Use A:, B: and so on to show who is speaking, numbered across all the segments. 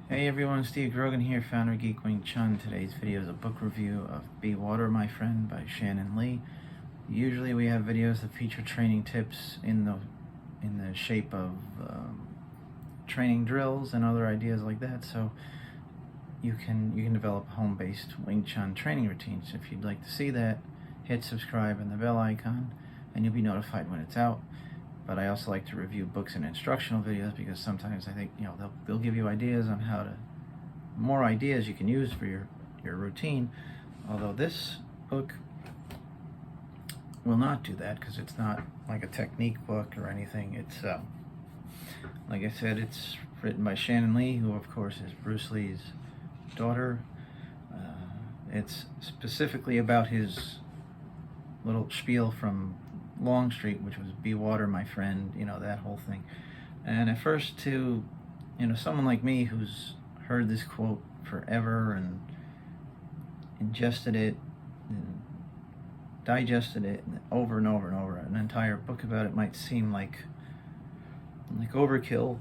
A: Hey everyone, Steve Grogan here, founder of Geek Chun. Today's video is a book review of Be Water, My Friend by Shannon Lee. Usually we have videos that feature training tips in the shape of training drills and other ideas like that, so you can develop home-based Wing Chun training routines. If you'd like to see that, hit subscribe and the bell icon and you'll be notified when it's out. But I also like to review books and instructional videos because sometimes I think, they'll give you ideas on more ideas you can use for your routine. Although this book will not do that because it's not like a technique book or anything. It's, like I said, it's written by Shannon Lee, who of course is Bruce Lee's daughter. It's specifically about his little spiel from Longstreet, which was "Be water, my friend," that whole thing. And at first, to someone like me who's heard this quote forever and ingested it and digested it over and over and over, an entire book about it might seem like overkill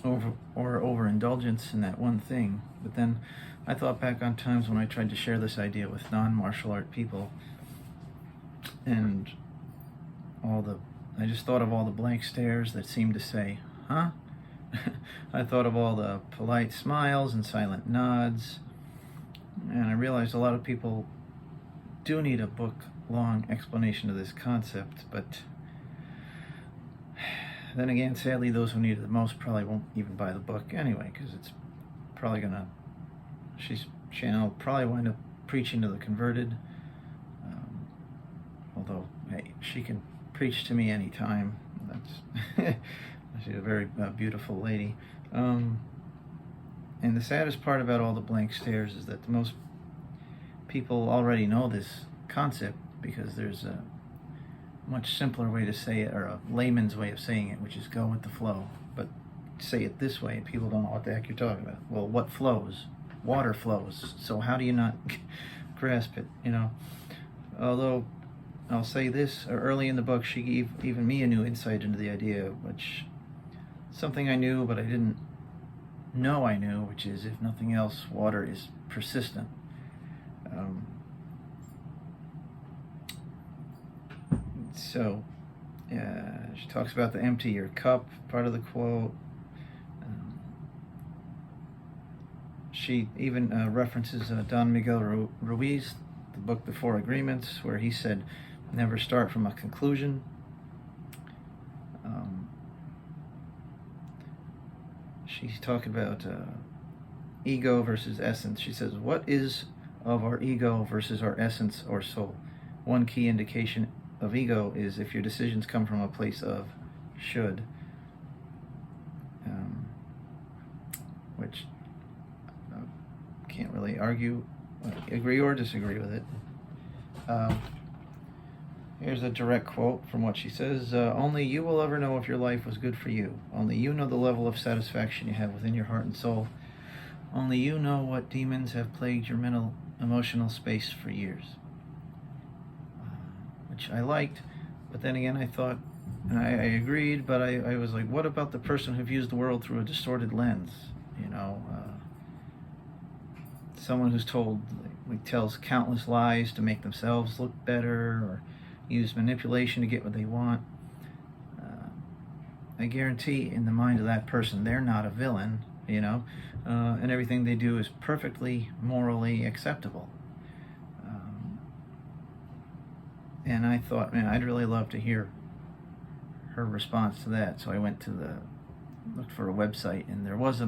A: or overindulgence in that one thing. But then I thought back on times when I tried to share this idea with non-martial art people, and I just thought of all the blank stares that seemed to say, huh? I thought of all the polite smiles and silent nods, and I realized a lot of people do need a book-long explanation of this concept, but then again, sadly, those who need it the most probably won't even buy the book anyway, because it's probably Shannon will probably wind up preaching to the converted, although, hey, she can preach to me anytime. That's she's a very beautiful lady. And the saddest part about all the blank stares is that most people already know this concept because there's a much simpler way to say it, or a layman's way of saying it, which is go with the flow. But say it this way, people don't know what the heck you're talking about. Well, what flows? Water flows. So how do you not grasp it? Although I'll say this, early in the book, she gave even me a new insight into the idea, which something I knew but I didn't know I knew, which is, if nothing else, water is persistent. She talks about the empty your cup part of the quote. She even references Don Miguel Ruiz, the book The Four Agreements, where he said, never start from a conclusion. She's talking about ego versus essence. She says, what is of our ego versus our essence or soul? One key indication of ego is if your decisions come from a place of should, which I can't really agree or disagree with it. Here's a direct quote from what she says. Only you will ever know if your life was good for you. Only you know the level of satisfaction you have within your heart and soul. Only you know what demons have plagued your mental, emotional space for years. Which I liked, but then again I thought, and I agreed, but I was like, what about the person who views the world through a distorted lens? Someone who's tells countless lies to make themselves look better, or use manipulation to get what they want. I guarantee in the mind of that person, they're not a villain, and everything they do is perfectly morally acceptable. And I thought, man, I'd really love to hear her response to that. So I went looked for a website, and there was a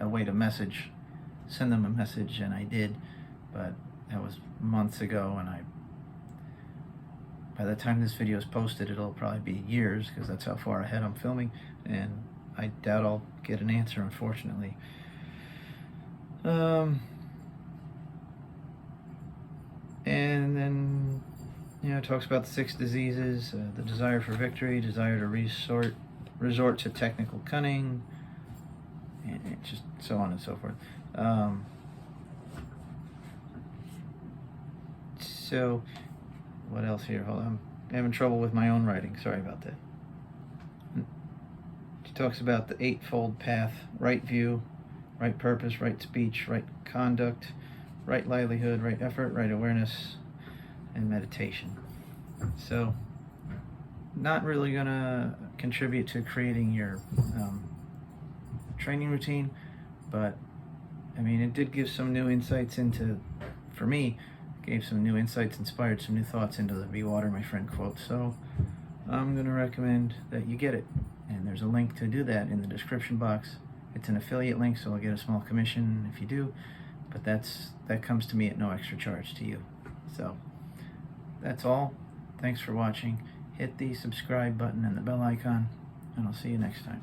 A: way to send them a message, and I did, but that was months ago, and by the time this video is posted, it'll probably be years, because that's how far ahead I'm filming, and I doubt I'll get an answer, unfortunately. And then, it talks about the 6 diseases, the desire for victory, desire to resort to technical cunning, and just so on and so forth. So, what else here? Hold on. I'm having trouble with my own writing. Sorry about that. She talks about the 8-fold path: right view, right purpose, right speech, right conduct, right livelihood, right effort, right awareness, and meditation. So, not really gonna contribute to creating your training routine, but I mean, it did give some new insights into, for me, gave some new insights, inspired some new thoughts into the "Be Water, my friend" quote. So I'm gonna recommend that you get it, and there's a link to do that in the description box. It's an affiliate link, so I'll get a small commission if you do, but that comes to me at no extra charge to you. So that's all. Thanks for watching. Hit the subscribe button and the bell icon, and I'll see you next time.